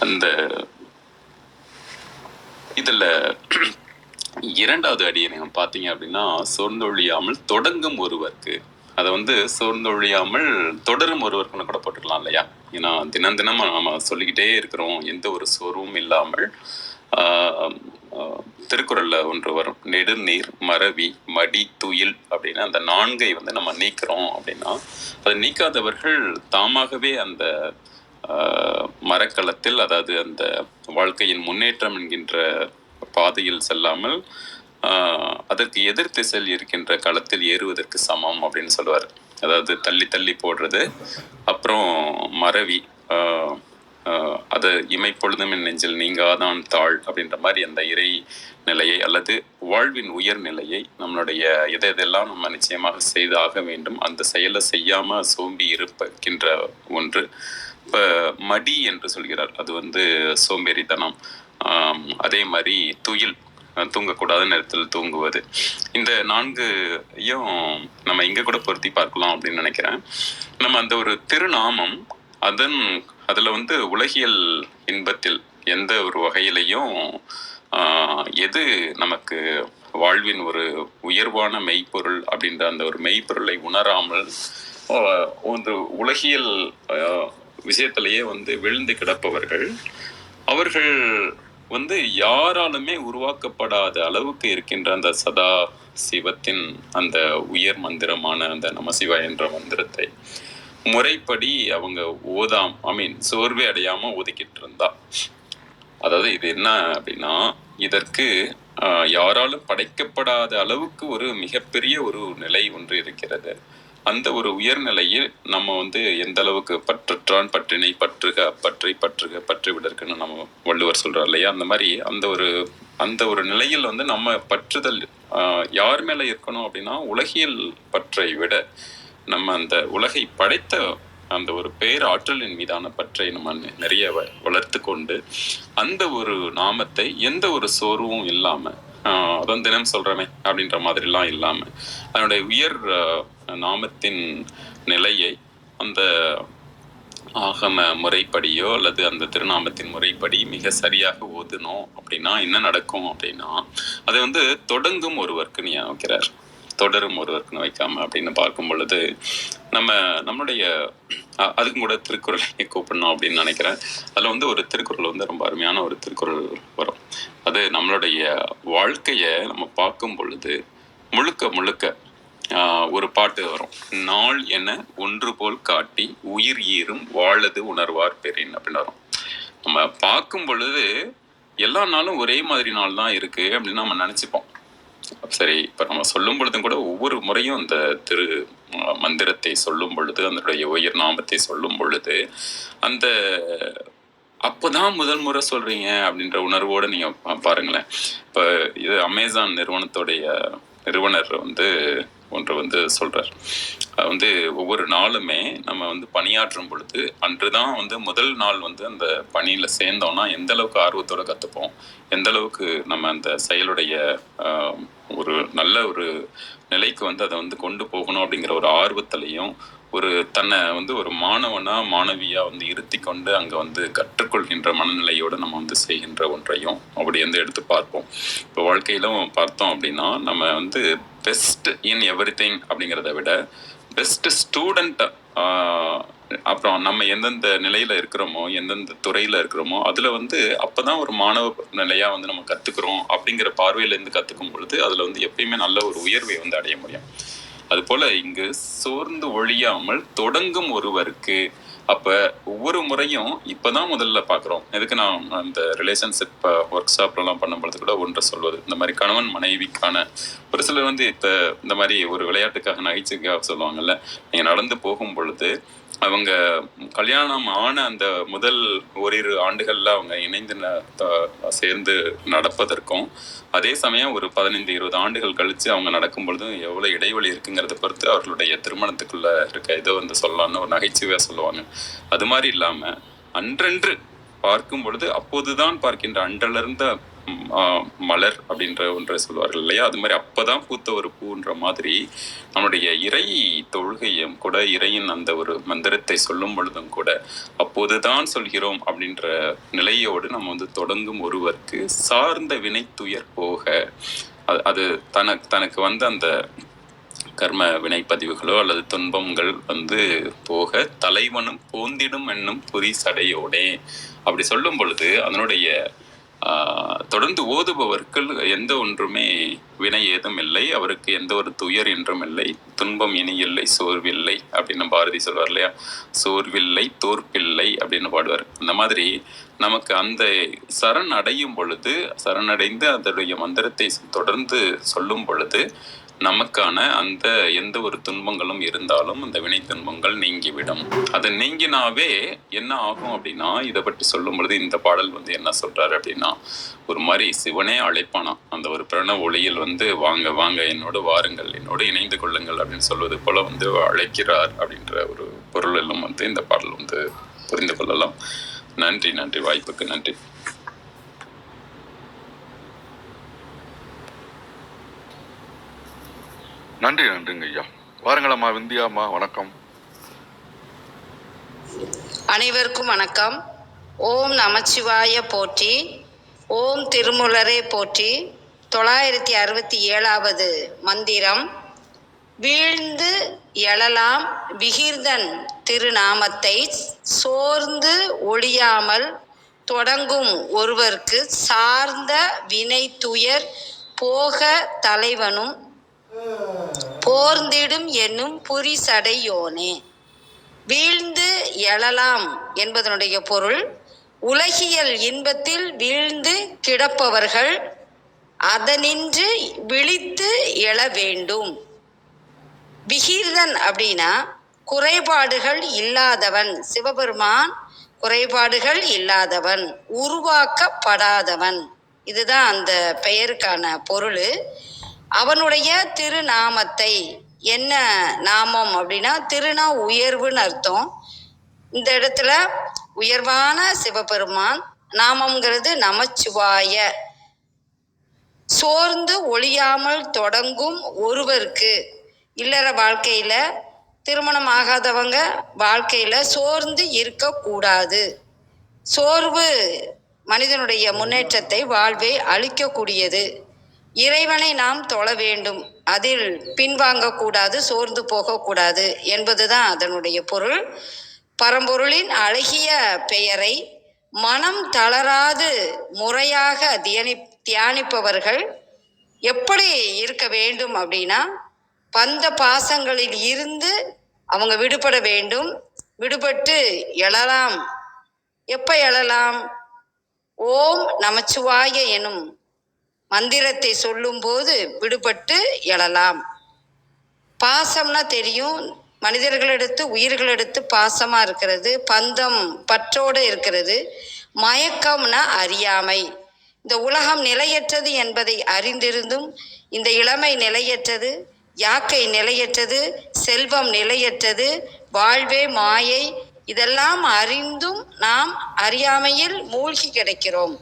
அந்த இதுல இரண்டாவது அடியை நீங்க பாத்தீங்க அப்படின்னா, சோர்ந்தொழியாமல் தொடங்கும் ஒருவர்க்கு, அதை வந்து சோர்ந்தொழியாமல் தொடரும் ஒருவருக்குன்னு கூட போட்டுக்கலாம் இல்லையா? ஏன்னா தினம் தினம் நம்ம சொல்லிக்கிட்டே இருக்கிறோம், எந்த ஒரு சோர்வும் இல்லாமல். திருக்குறள்ல ஒன்று வரும், நெடுநீர் மறவி மடி துயில் அப்படின்னு. அந்த நான்கை வந்து நம்ம நீக்கிறோம் அப்படின்னா, அதை நீக்காதவர்கள் தாமாகவே அந்த மரக்களத்தில், அதாவது அந்த வாழ்க்கையின் முன்னேற்றம் என்கின்ற பாதையில் செல்லாமல் அதற்கு எதிர் திசையில் இருக்கின்ற களத்தில் ஏறுவதற்கு சமம் அப்படின்னு சொல்லுவார். அதாவது தள்ளி தள்ளி போடுறது, அப்புறம் மறவி, அது இமைப்பொழுதும் என் நெஞ்சில் நீங்காதான் தாழ் அப்படின்ற மாதிரி அந்த இறை நிலையை அல்லது வாழ்வின் உயர் நிலையை நம்மளுடைய எதெல்லாம் நம்ம நிச்சயமாக செய்தாக வேண்டும், அந்த செயலை செய்யாம சோம்பி இருக்கின்ற ஒன்று. இப்போ மடி என்று சொல்கிறார், அது வந்து சோம்பேறித்தனம். அதே மாதிரி துயில், தூங்கக்கூடாத நேரத்தில் தூங்குவது. இந்த நான்கையும் நம்ம இங்கே கூட பொருத்தி பார்க்கலாம் அப்படின்னு நினைக்கிறேன். நம்ம அந்த ஒரு திருநாமம் அதில் வந்து உலகியல் இன்பத்தில் எந்த ஒரு வகையிலையும் எது நமக்கு வாழ்வின் ஒரு உயர்வான மெய்ப்பொருள் அப்படின்ற அந்த ஒரு மெய்ப்பொருளை உணராமல் ஒரு உலகியல் விஷயத்திலேயே விழுந்து கிடப்பவர்கள், அவர்கள் யாராலுமே உருவாக்கப்படாத அளவுக்கு இருக்கின்ற அந்த சதா சிவத்தின் அந்த உயர் மந்திரமான அந்த நமசிவாய என்ற மந்திரத்தை முறைப்படி அவங்க சோர்வே அடையாம ஒதுக்கிட்டு இருந்தா. அதாவது இது என்ன அப்படின்னா, இதற்கு யாராலும் படைக்கப்படாத அளவுக்கு ஒரு மிகப்பெரிய ஒரு நிலை ஒன்று இருக்கிறது. அந்த ஒரு உயர்நிலையில் நம்ம எந்த அளவுக்கு பற்றற்றான் பற்றினை பற்றுக பற்றி பற்றுக பற்றி விடற்குன்னு நம்ம வள்ளுவர் சொல்றார் இல்லையா, அந்த மாதிரி அந்த ஒரு நிலையில் நம்ம பற்றுதல் யார் மேல இருக்கணும் அப்படின்னா, உலகியல் பற்றை விட நம்ம அந்த உலகை படைத்த அந்த ஒரு பேராற்றலின் மீதான பற்றை நம்ம நிறைய வளர்த்து கொண்டு அந்த ஒரு நாமத்தை எந்த ஒரு சோர்வும் இல்லாம அதான் தினம் சொல்றமே அப்படின்ற மாதிரிலாம் இல்லாம அதனுடைய உயர் நாமத்தின் நிலையை அந்த ஆகம முறைப்படியோ அல்லது அந்த திருநாமத்தின் முறைப்படி மிக சரியாக ஓதுனோம் அப்படின்னா என்ன நடக்கும் அப்படின்னா, அதை தொடங்கும் ஒருவருக்கு நீ வைக்கிறார், தொடரும் ஒருவருக்குன்னு வைக்காம அப்படின்னு பார்க்கும் பொழுது நம்மளுடைய அதுக்கும் கூட திருக்குறளை கூப்பிடணும் அப்படின்னு நினைக்கிறேன். அதுல ஒரு திருக்குறள் ரொம்ப அருமையான ஒரு திருக்குறள் வரும். அது நம்மளுடைய வாழ்க்கைய நம்ம பார்க்கும் பொழுது முழுக்க முழுக்க ஒரு பாட்டு வரும். நாள் என ஒன்று போல் காட்டி உயிர் ஈரும் வாழது உணர்வார் பெறின் அப்படின்னு வரும். நம்ம பார்க்கும் பொழுது எல்லா நாளும் ஒரே மாதிரி நாள் தான் இருக்கு அப்படின்னு நம்ம நினைச்சுப்போம். சரி, இப்ப நம்ம சொல்லும் பொழுதும் கூட ஒவ்வொரு முறையும் அந்த திரு மந்திரத்தை சொல்லும் பொழுது, அதனுடைய உயர் நாமத்தை சொல்லும் பொழுது அந்த அப்போதான் முதல் முறை சொல்றீங்க அப்படின்ற உணர்வோட நீங்க பாருங்களேன். இப்ப இது அமேசான் நிறுவனர் ஒன்று சொல்றார். ஒவ்வொரு நாளுமே நம்ம பணியாற்றும் பொழுது அன்றுதான் முதல் நாள் அந்த பணியில சேர்ந்தோம்னா எந்த அளவுக்கு ஆர்வத்தோட கத்துப்போம், எந்த அளவுக்கு நம்ம அந்த செயலுடைய ஒரு நல்ல ஒரு நிலைக்கு அதை கொண்டு போகணும் அப்படிங்கிற ஒரு ஆர்வத்திலையும் ஒரு தன்னை ஒரு மாணவனா மாணவியா இருத்தி கொண்டு அங்க கற்றுக்கொள்கின்ற மனநிலையோட நம்ம செய்கின்ற ஒன்றையும் அப்படி எடுத்து பார்ப்போம். இப்போ வாழ்க்கையிலும் பார்த்தோம் அப்படின்னா நம்ம பெஸ்ட் இன் எவ்ரிதிங் அப்படிங்கிறத விட பெஸ்ட் ஸ்டூடெண்ட், அப்புறம் நம்ம எந்தெந்த நிலையில இருக்கிறோமோ எந்தெந்த துறையில இருக்கிறோமோ அதுல அப்பதான் ஒரு மாணவ நிலையா நம்ம கத்துக்கிறோம் அப்படிங்கிற பார்வையில இருந்து கத்துக்கும் பொழுது அதுல எப்பயுமே நல்ல ஒரு உயர்வை அடைய முடியும். அது போல இங்கு சோர்ந்து ஒழியாமல் தொடங்கும் ஒருவருக்கு, அப்ப ஒவ்வொரு முறையும் இப்பதான் முதல்ல பாக்குறோம். எதுக்கு நான் அந்த ரிலேஷன்ஷிப் ஒர்க் ஷாப்லாம் பண்ணும்பொழுது கூட ஒன்று சொல்வது, இந்த மாதிரி கணவன் மனைவிக்கான ஒரு சிலர் இந்த மாதிரி ஒரு விளையாட்டுக்காக நகைச்சுவைக்காக சொல்லுவாங்கல்ல, நீங்க நடந்து போகும் பொழுது அவங்க கல்யாணம் ஆன அந்த முதல் ஓரிரு ஆண்டுகள்ல அவங்க இணைந்து சேர்ந்து நடப்பதற்கும், அதே சமயம் ஒரு 15-20 ஆண்டுகள் கழிச்சு அவங்க நடக்கும் பொழுது எவ்வளவு இடைவெளி இருக்குங்கிறத பொறுத்து அவர்களுடைய திருமணத்துக்குள்ள இருக்க இதை சொல்லலாம்னு ஒரு நகைச்சுவையா சொல்லுவாங்க. அது மாதிரி இல்லாம அன்றன்று பார்க்கும் பொழுது அப்போதுதான் பார்க்கின்ற அன்றலர்ந்த மலர் அப்படின்ற ஒன்றை சொல்வார்கள் இல்லையா, அது மாதிரி அப்பதான் பூத்த ஒரு பூன்ற மாதிரி நம்முடைய இறை தொழுகையும் கூட இறையின் அந்த ஒரு மந்திரத்தை சொல்லும் பொழுதும் கூட அப்போதுதான் சொல்கிறோம் அப்படின்ற நிலையோடு நம்ம தொடங்கும் ஒருவருக்கு சார்ந்த வினை துயர் போக, அது தனக்கு அந்த கர்ம வினைப்பதிவுகளோ அல்லது துன்பங்கள் போக தலைவனும் போந்திடும் என்னும் புரி சடையோடே அப்படி சொல்லும் பொழுது அதனுடைய தொடர்ந்து ஓதுபவருக்கு எந்த ஒன்றுமே வினை ஏதும் இல்லை, அவருக்கு எந்த ஒரு துயர் என்றும் இல்லை, துன்பம் இனி இல்லை, சோர்வில்லை அப்படின்னு பாரதி சொல்வார் இல்லையா, சோர்வில்லை தோற்பில்லை அப்படின்னு பாடுவார். அந்த மாதிரி நமக்கு அந்த சரண் அடையும் பொழுது, சரணடைந்து அதனுடைய மந்திரத்தை தொடர்ந்து சொல்லும் பொழுது நமக்கான அந்த எந்த ஒரு துன்பங்களும் இருந்தாலும் அந்த வினை துன்பங்கள் நீங்கிவிடும். அது நீங்கினாவே என்ன ஆகும் அப்படின்னா, இதை பற்றி சொல்லும் பொழுது இந்த பாடல் என்ன சொல்றாரு அப்படின்னா, ஒரு மாதிரி சிவனே அழைப்பானா அந்த ஒரு பிரணவ ஒளியில் வாங்க வாங்க என்னோடு வாருங்கள், என்னோடு இணைந்து கொள்ளுங்கள் அப்படின்னு சொல்வது போல அழைக்கிறார் அப்படின்ற ஒரு பொருள் எல்லாம் இந்த பாடல் புரிந்து கொள்ளலாம். நன்றி, வாய்ப்புக்கு நன்றி. நன்றிங்க ஐயா. வாருங்களம்மா விந்தியாம்மா, வணக்கம். அனைவருக்கும் வணக்கம். ஓம் நமச்சிவாய போற்றி. ஓம் திருமுலரே போற்றி. 967வது மந்திரம். வீழ்ந்து எழலாம் விகிர்தன் திருநாமத்தை சோர்ந்து ஒழியாமல் தொடங்கும் ஒருவர்க்கு சார்ந்த வினை துயர் போக தலைவனும் போர்ந்திடும் என்னும் புரிசடையோனே. வீழ்ந்து எழலாம் என்பதனுடைய பொருள், உலகியல் இன்பத்தில் வீழ்ந்து கிடப்பவர்கள் அதனின்று விழித்து எழ வேண்டும். விகிர்தன் அப்படின்னா குறைபாடுகள் இல்லாதவன். சிவபெருமான் குறைபாடுகள் இல்லாதவன், உருவாக்கப்படாதவன். இதுதான் அந்த பெயருக்கான பொருள். அவனுடைய திருநாமத்தை, என்ன நாமம் அப்படின்னா திருநா உயர்வுன்னு அர்த்தம். இந்த இடத்துல உயர்வான சிவபெருமான் நாமம்ங்கிறது நமச்சிவாய. சோர்ந்து ஒழியாமல் தொடங்கும் ஒருவருக்கு, இல்லற வாழ்க்கையில திருமணம் ஆகாதவங்க வாழ்க்கையில சோர்ந்து இருக்கக்கூடாது. சோர்வு மனிதனுடைய முன்னேற்றத்தை, வாழ்வை அழிக்கக்கூடியது. இறைவனை நாம் தொழ வேண்டும், அதில் பின்வாங்கக்கூடாது, சோர்ந்து போகக்கூடாது என்பதுதான் அதனுடைய பொருள். பரம்பொருளின் அழகிய பெயரை மனம் தளராது முறையாக தியானிப்பவர்கள் எப்படி இருக்க வேண்டும் அப்படின்னா, பந்த பாசங்களில் இருந்து அவங்க விடுபட வேண்டும். விடுபட்டு எழலாம். எப்ப எழலாம்? ஓம் நமச்சிவாய எனும் மந்திரத்தை சொல்லும் போது விடுபட்டு எழலாம். பாசம்னா தெரியும், மனிதர்களிடத்து உயிர்களிடத்து பாசமா இருக்கிறது, பந்தம் பற்றோடு இருக்கிறது. மயக்கம்னா அறியாமை. இந்த உலகம் நிலையற்றது என்பதை அறிந்திருந்தும் இந்த இளமை நிலையற்றது, யாக்கை நிலையற்றது, செல்வம் நிலையற்றது, வாழ்வே மாயை, இதெல்லாம் அறிந்தும் நாம் அறியாமையில் மூழ்கி கிடக்கிறோம்.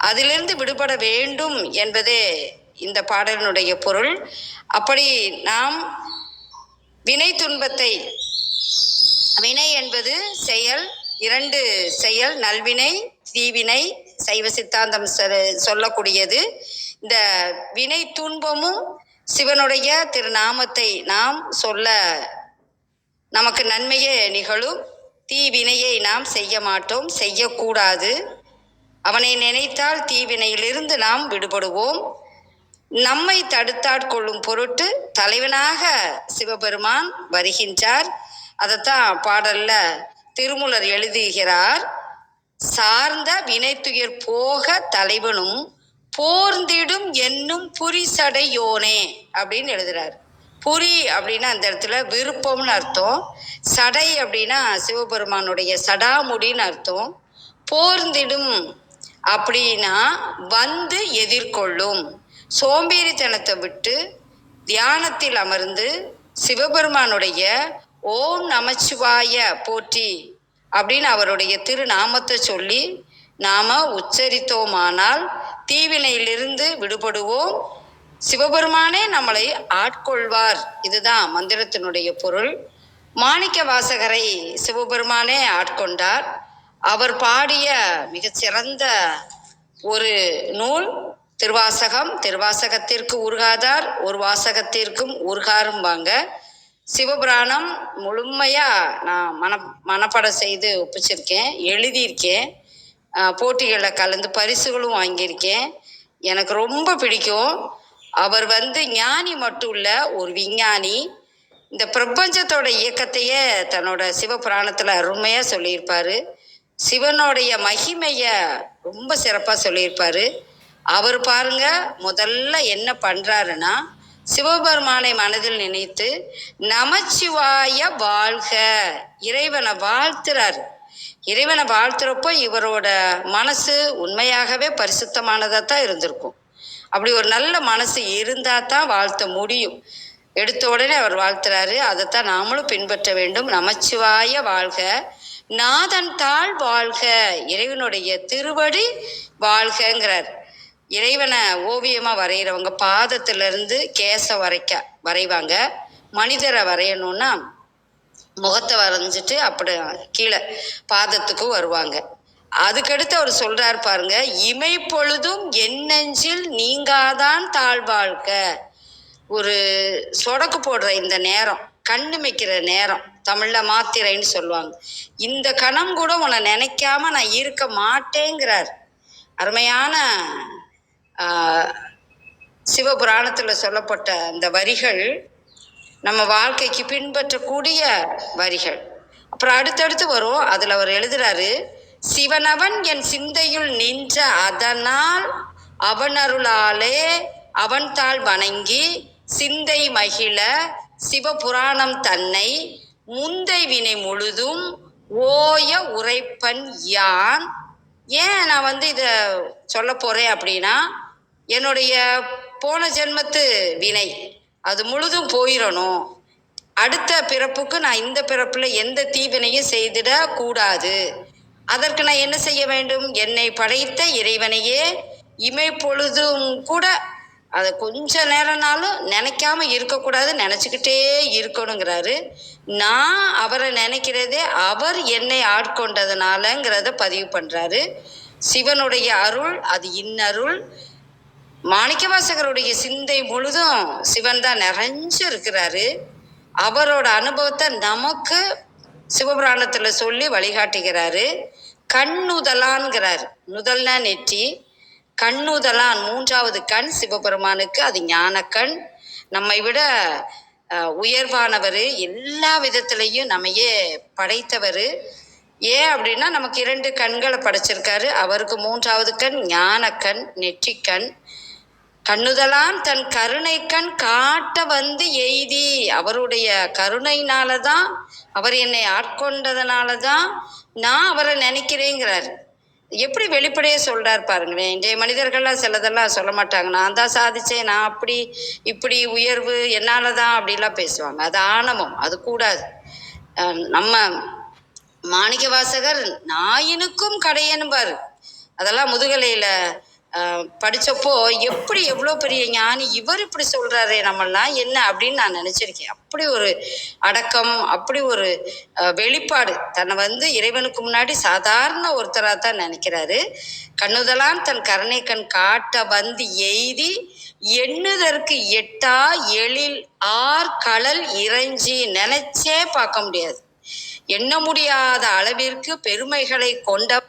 அதிலிருந்து விடுபட வேண்டும் என்பதே இந்த பாடலினுடைய பொருள். அப்படி நாம் வினை துன்பத்தை, வினை என்பது செயல், 2 செயல், நல்வினை தீவினை, சைவ சித்தாந்தம் சொல்லக்கூடியது. இந்த வினை துன்பமும் சிவனுடைய திருநாமத்தை நாம் சொல்ல நமக்கு நன்மையே நிகழும். தீவினையை நாம் செய்ய மாட்டோம், செய்யக்கூடாது. அவனை நினைத்தால் தீவினையிலிருந்து நாம் விடுபடுவோம். நம்மை தடுத்தாட்கொள்ளும் பொருட்டு தலைவனாக சிவபெருமான் வருகின்றார். அதைத்தான் பாடல்ல திருமூலர் எழுதுகிறார். சார்ந்த வினைத்துயர் போக தலைவனும் போர்ந்திடும் என்னும் புரிசடையோனே அப்படின்னு எழுதுறார். புரி அப்படின்னா அந்த இடத்துல விருப்பம்னு அர்த்தம். சடை அப்படின்னா சிவபெருமானுடைய சடாமுடின்னு அர்த்தம். போர்ந்திடும் அப்படின்னா வந்து எதிர்கொள்ளும். சோம்பேறித்தனத்தை விட்டு தியானத்தில் அமர்ந்து சிவபெருமானுடைய ஓம் நமச்சிவாய போற்றி அப்படின்னு அவருடைய திருநாமத்தை சொல்லி நாம உச்சரித்தோமானால் தீவினையிலிருந்து விடுபடுவோம். சிவபெருமானே நம்மளை ஆட்கொள்வார். இதுதான் மந்திரத்தினுடைய பொருள். மாணிக்க வாசகரை சிவபெருமானே ஆட்கொண்டார். அவர் பாடிய மிகச்சிறந்த ஒரு நூல் திருவாசகம். திருவாசகத்திற்கு உருகாதார் ஒரு வாசகத்திற்கும் உருகாரும்பாங்க. சிவபுராணம் முழுமையா நான் மனப்பாடம் செய்து ஒப்பிச்சிருக்கேன், எழுதியிருக்கேன், போட்டிகளில் கலந்து பரிசுகளும் வாங்கியிருக்கேன். எனக்கு ரொம்ப பிடிக்கும். அவர் ஞானி மட்டும் இல்லை, ஒரு விஞ்ஞானி. இந்த பிரபஞ்சத்தோட இயக்கத்தையே தன்னோட சிவபுராணத்தில் அருமையாக சொல்லியிருப்பார். சிவனுடைய மகிமையை ரொம்ப சிறப்பாக சொல்லியிருப்பார். அவர் பாருங்க, முதல்ல என்ன பண்ணுறாருன்னா, சிவபெருமானை மனதில் நினைத்து நமச்சிவாய வாழ்க, இறைவனை வாழ்த்துறார். இறைவனை வாழ்த்துறப்போ இவரோட மனசு உண்மையாகவே பரிசுத்தமானதாக தான் இருந்திருக்கும். அப்படி ஒரு நல்ல மனசு இருந்தால் தான் வாழ்த்த முடியும். எடுத்த உடனே அவர் வாழ்த்துறாரு. அதைத்தான் நாமளும் பின்பற்ற வேண்டும். நமச்சிவாய வாழ்க, நாதன் தாழ் வாழ்க, இறைவனுடைய திருவடி வாழ்கங்கிறார். இறைவனை ஓவியமாக வரைகிறவங்க பாதத்திலிருந்து கேசம் வரைவாங்க. மனிதரை வரையணும்னா முகத்தை வரைஞ்சிட்டு அப்படி கீழே பாதத்துக்கும் வருவாங்க. அதுக்கடுத்து அவர் சொல்றார் பாருங்க, இமை பொழுதும் என் நெஞ்சில் நீங்காதான் தாழ்வாழ்க. ஒரு சொடக்கு போடுற இந்த நேரம், கண்ணு வைக்கிற நேரம், தமிழ்ல மாத்திரைன்னு சொல்லுவாங்க. இந்த கணம் கூட உன்னை நினைக்காம நான் இருக்க மாட்டேங்கிறார். அருமையான சிவபுராணத்துல சொல்லப்பட்ட அந்த வரிகள் நம்ம வாழ்க்கைக்கு பின்பற்றக்கூடிய வரிகள். அப்புறம் அடுத்தடுத்து வரும். அதுல அவர் எழுதுறாரு, சிவனவன் என் சிந்தையுள் நின்ற அதனால் அவனருளாலே அவன் தாள் வணங்கி சிந்தை மகிழ சிவபுராணம் தன்னை முந்தை வினை முழுதும் ஓய உரைப்பன் யான். ஏன் நான் இத சொல்ல போறேன் அப்படின்னா, என்னுடைய போன ஜென்மத்து வினை அது முழுதும் போயிடணும். அடுத்த பிறப்புக்கு நான் இந்த பிறப்புல எந்த தீவினையும் செய்திட கூடாது. அதற்கு நான் என்ன செய்ய வேண்டும்? என்னை படைத்த இறைவனையே இமை பொழுதும் கூட அதை கொஞ்ச நேரம்னாலும் நினைக்காம இருக்கக்கூடாது, நினைச்சுக்கிட்டே இருக்கணுங்கிறாரு. நான் அவரை நினைக்கிறதே அவர் என்னை ஆட்கொண்டதுனாலங்கிறத பதிவு பண்றாரு. சிவனுடைய அருள் அது இன்னருள். மாணிக்கவாசகருடைய சிந்தை முழுதும் சிவன் தான் நிறைஞ்சு இருக்கிறாரு. அவரோட அனுபவத்தை நமக்கு சிவபுராணத்துல சொல்லி வழிகாட்டுகிறாரு. கண்ணுதலான்கிறார். நுதல்னா நெற்றி, கண்ணுதலான் மூன்றாவது கண் சிவபெருமானுக்கு, அது ஞானக்கண். நம்மை விட உயர்வானவர், எல்லா விதத்திலையும் நம்மையே படைத்தவர். ஏன் அப்படின்னா நமக்கு 2 கண்களை படைச்சிருக்காரு. அவருக்கு 3வது கண் ஞானக்கண், நெற்றிக்கண். கண்ணுதலான் தன் கருணை கண் காட்ட எய்தி, அவருடைய கருணையினாலதான், அவர் என்னை ஆட்கொண்டதுனாலதான் நான் அவரை நினைக்கிறேங்கிறார். எப்படி வெளிப்படையே சொல்றார் பாருங்களேன். இன்றைய மனிதர்கள்லாம் சிலதெல்லாம் சொல்ல மாட்டாங்க, நான் தான் சாதிச்சேன், நான் அப்படி இப்படி உயர்வு என்னாலதான் அப்படிலாம் பேசுவாங்க. அது ஆணவம், அது கூடாது. நம்ம மாணிக்க வாசகர் நாயினுக்கும் கடையனுபாரு. அதெல்லாம் முதுகலையில படிச்சப்போ எப்படி எவ்வளோ பெரிய ஞானி இவர் இப்படி சொல்றாரு, நம்மளாம் என்ன அப்படின்னு நான் நினைச்சிருக்கேன். அப்படி ஒரு அடக்கம், அப்படி ஒரு வெளிப்பாடு. தன்னை இறைவனுக்கு முன்னாடி சாதாரண ஒருத்தராக தான் நினைக்கிறாரு. கண்ணுதலான் தன் கருணை கண் காட்ட எய்தி எண்ணுதற்கு எட்டா எழில் ஆர் கடல் இறைஞ்சி. நினைச்சே பார்க்க முடியாது, எண்ண முடியாத அளவிற்கு பெருமைகளை கொண்ட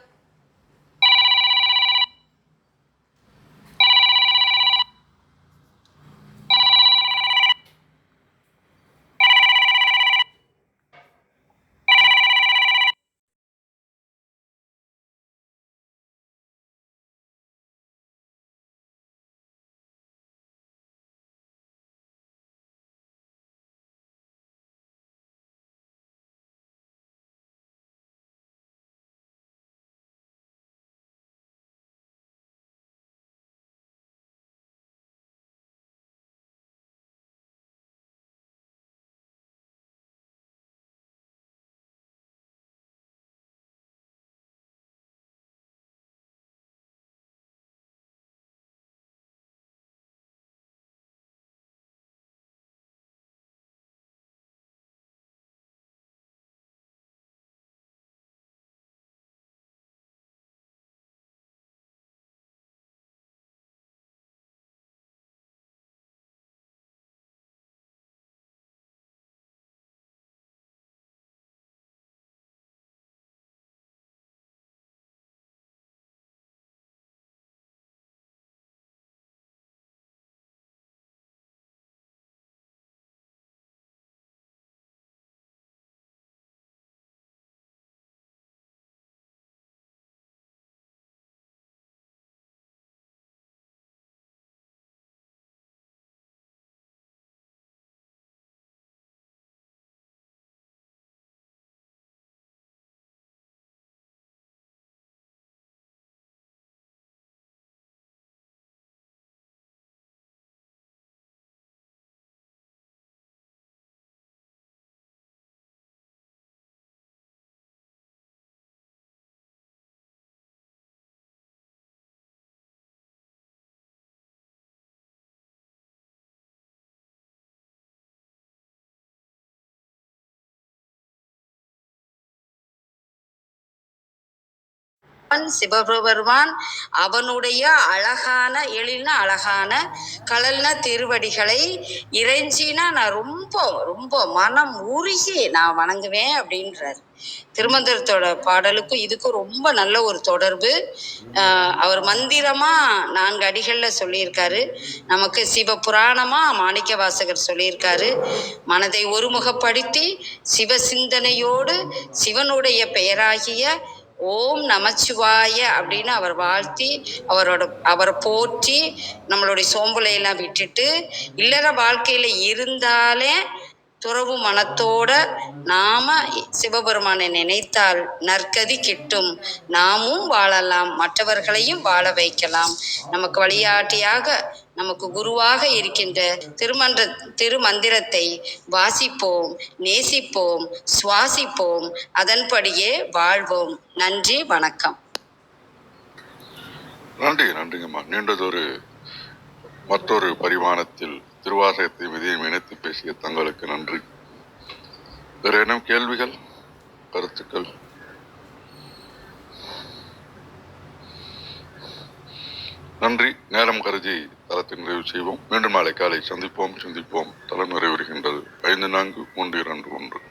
சிவபெருமான் அவனுடைய அழகான எழில்னா அழகான கழல்னா திருவடிகளை இறைஞ்சினா நான் ரொம்ப ரொம்ப மனம் உருகி நான் வணங்குவேன் அப்படின்றார். திருமந்திரத்தோட பாடலுக்கும் இதுக்கும் ரொம்ப நல்ல ஒரு தொடர்பு. அவர் மந்திரமா 4 அடிகள்ல சொல்லியிருக்காரு. நமக்கு சிவபுராணமா மாணிக்க வாசகர் சொல்லியிருக்காரு. மனதை ஒருமுகப்படுத்தி சிவ சிந்தனையோடு சிவனுடைய பெயராகிய ஓம் நமச்சிவாய அப்படின்னு அவர் வாழ்த்தி அவரை போற்றி நம்மளுடைய சோம்பலையெல்லாம் விட்டுட்டு இல்லற வாழ்க்கையில இருந்தாலே துறவு மனத்தோட நாம சிவபெருமானை நினைத்தால் நற்கதி கிட்டும். நாமும் வாழலாம், மற்றவர்களையும் வாழ வைக்கலாம். நமக்கு வழிகாட்டியாக நமக்கு குருவாக இருக்கின்ற திருமந்திரத்தை வாசிப்போம், நேசிப்போம், சுவாசிப்போம், அதன்படியே வாழ்வோம். நன்றி, வணக்கம். நன்றிங்கம்மா. நீண்டதொரு மற்றொரு பரிமாணத்தில் திருவாசகத்தையும் இதையும் இணைத்து பேசிய தங்களுக்கு நன்றி. வேற என்ன கேள்விகள், கருத்துக்கள்? நன்றி. நேரம் கருதி தளத்தை நிறைவு செய்வோம். மீண்டும் நாளை காலை சந்திப்போம். தளம் நிறைவேறுகின்றது. 5, 4, 3, 2, 1.